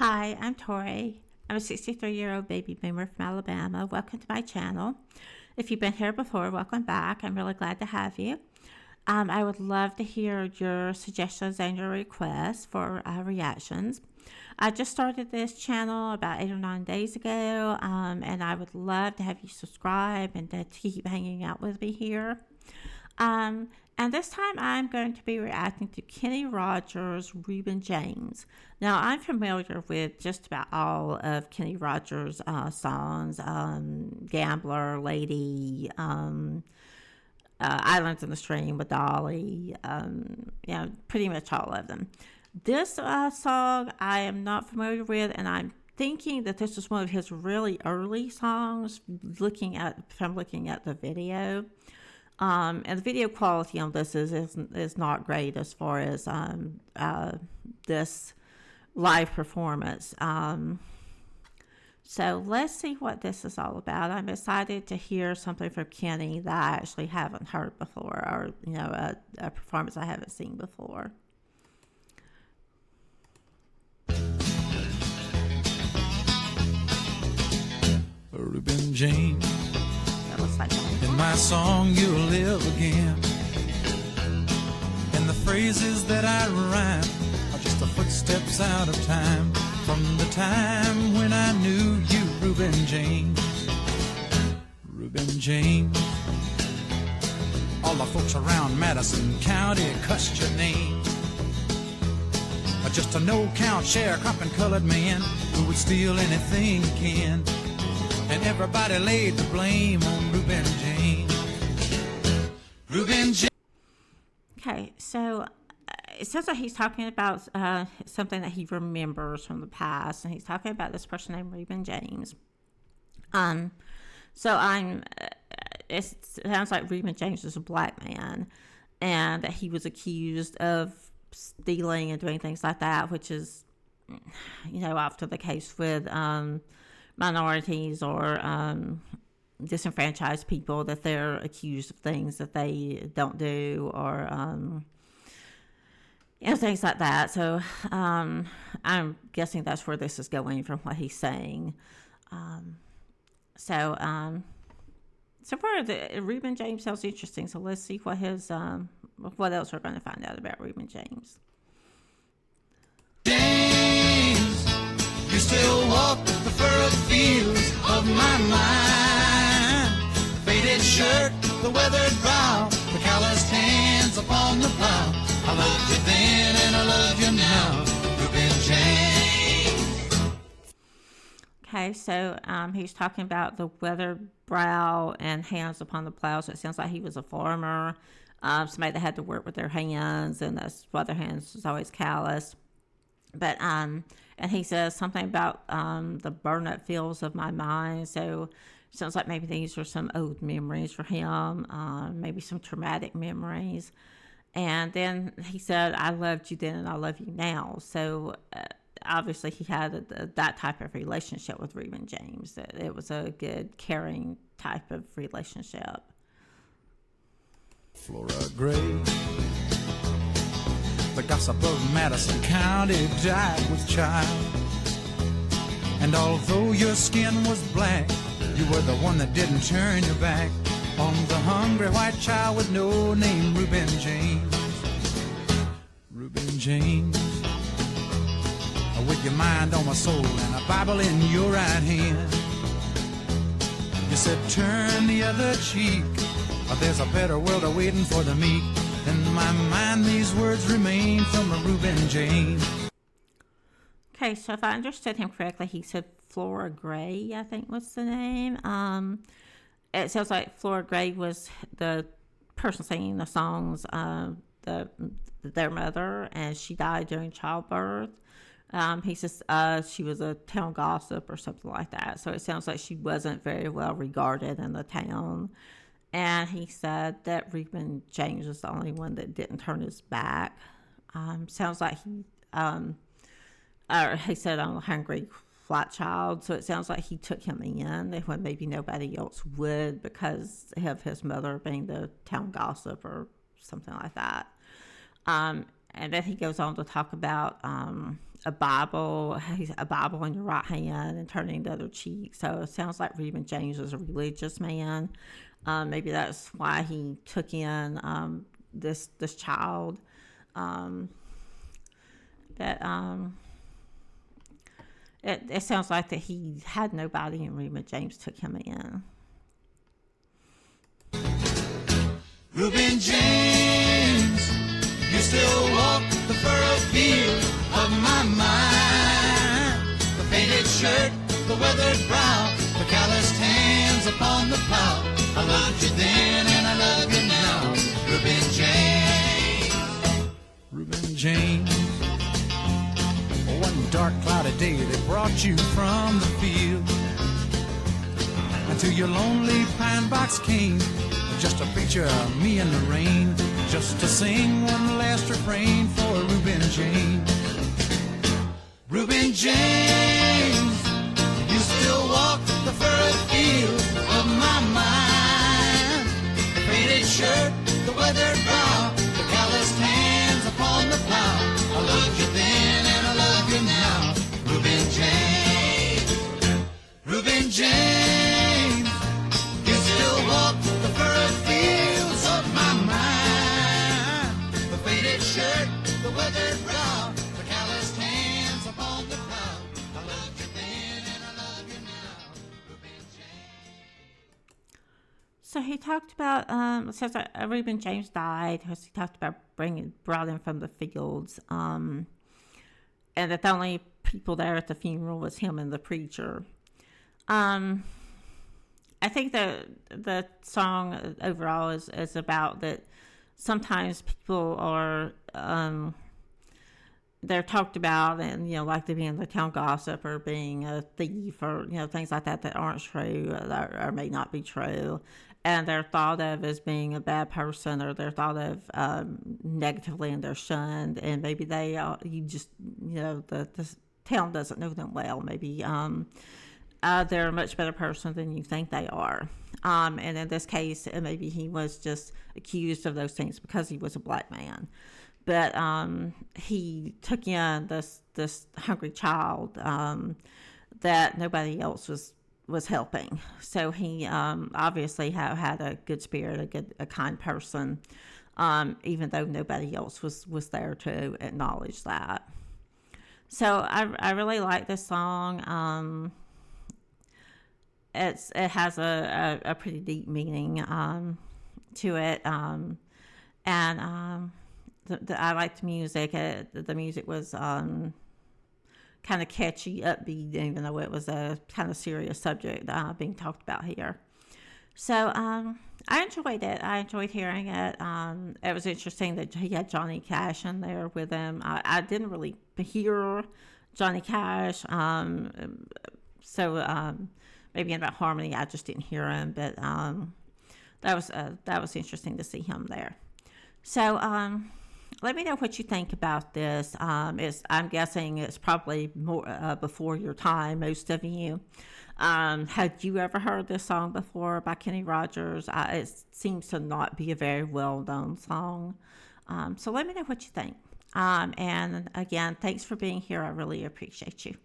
Hi, I'm Tori. I'm a 63-year-old baby boomer from Alabama. Welcome to my channel. If you've been here before, welcome back. I'm really glad to have you. I would love to hear your suggestions and your requests for reactions. I just started this channel about 8 or 9 days ago, and I would love to have you subscribe and to keep hanging out with me here. And this time I'm going to be reacting to Kennyrogers' Reuben James. Now, I'm familiar with just about all of Kennyrogers' songs, Gambler, Lady, Islands in the Stream with Dolly, pretty much all of them. This song I am not familiar with, and I'm thinking that this is one of his really early songs, looking at the video. And the video quality on this is not great as far as this live performance. So let's see what this is all about. I'm excited to hear something from Kenny that I actually haven't heard before, or a performance I haven't seen before. Reuben James, Like in my song you'll live again, and the phrases that I rhyme are just the footsteps out of time, from the time when I knew you, Reuben James. Reuben James, all the folks around Madison County cussed your name, just a no-count sharecropping colored man who would steal anything he can. And everybody laid the blame on Reuben James. Reuben James. Okay, so it sounds like he's talking about something that he remembers from the past, and he's talking about this person named Reuben James. It sounds like Reuben James is a black man, and that he was accused of stealing and doing things like that, which is, often the case with minorities or disenfranchised people, that they're accused of things that they don't do, or things like that. So I'm guessing that's where this is going from what he's saying. So far Reuben James sounds interesting, so let's see what his what else we're going to find out about Reuben James. You still walk the furrowed fields of my mind. Faded shirt, the weathered brow, the calloused hands upon the plow. I loved you then and I love you now, Reuben James. Okay, so he's talking about the weathered brow and hands upon the plow. So it sounds like he was a farmer, somebody that had to work with their hands, and that's why their hands was always calloused. But and he says something about the burn-up fields of my mind. So it sounds like maybe these are some old memories for him, maybe some traumatic memories. And then he said, I loved you then and I love you now. So obviously he had that type of relationship with Reuben James. It was a good, caring type of relationship. Flora Gray, the gossip of Madison County, died with child. And although your skin was black, you were the one that didn't turn your back on the hungry white child with no name, Reuben James. Reuben James, with your mind on my soul and a Bible in your right hand, you said turn the other cheek, or there's a better world awaiting for the meek. In my mind these words remain from a Reuben James. Okay, so if I understood him correctly, he said Flora Gray, I think was the name. It sounds like Flora Gray was the person singing the songs, their mother, and she died during childbirth. He says she was a town gossip or something like that. So it sounds like she wasn't very well regarded in the town. And he said that Reuben James was the only one that didn't turn his back. Sounds like he said, I'm a hungry white child. So it sounds like he took him in when maybe nobody else would, because of his mother being the town gossip or something like that. And then he goes on to talk about a Bible. He's a Bible in your right hand and turning the other cheek. So it sounds like Reuben James was a religious man. Maybe that's why he took in this child. That it sounds like that he had nobody, and Reuben James took him in. Reuben James, you still walk the furrowed field of my mind. The faded shirt, the weathered brow, the calloused hands upon the plow. I loved you then and I love you now. Reuben James. Reuben James. One dark cloudy day they brought you from the field, and to your lonely pine box came just a picture of me in the rain, just to sing one last refrain for Reuben James. Reuben James, you still walk the furrowed field of my mind. The faded shirt, the weathered brow, the calloused hands upon the plow. I loved you then and I love you now. Reuben James, Reuben James, you still walk the furrowed fields of my mind. The faded shirt, the weathered brow, the calloused hands upon the plow. I loved you then and I love you now. Reuben James. So he talked about, it says that Reuben James died because he talked about brought him from the fields, and that the only people there at the funeral was him and the preacher. I think that the song overall is about that sometimes people are, they're talked about, and like they being the town gossip or being a thief or things like that aren't true or may not be true, and they're thought of as being a bad person, or they're thought of negatively, and they're shunned, and maybe they you just the town doesn't know them well. Maybe they're a much better person than you think they are, and in this case maybe he was just accused of those things because he was a black man. But he took in this hungry child that nobody else was helping. So he obviously had a good spirit, a kind person, even though nobody else was there to acknowledge that. So I really like this song. It has a pretty deep meaning to it, and I like the music. The music was kind of catchy, upbeat, even though it was a kind of serious subject being talked about here. So I enjoyed it. I enjoyed hearing it. It was interesting that he had Johnny Cash in there with him. I didn't really hear Johnny Cash, so maybe in that harmony I just didn't hear him. But that was interesting to see him there. So let me know what you think about this. I'm guessing it's probably more before your time, most of you. Had you ever heard this song before by Kennyrogers? It seems to not be a very well-known song. So let me know what you think. And again, thanks for being here. I really appreciate you.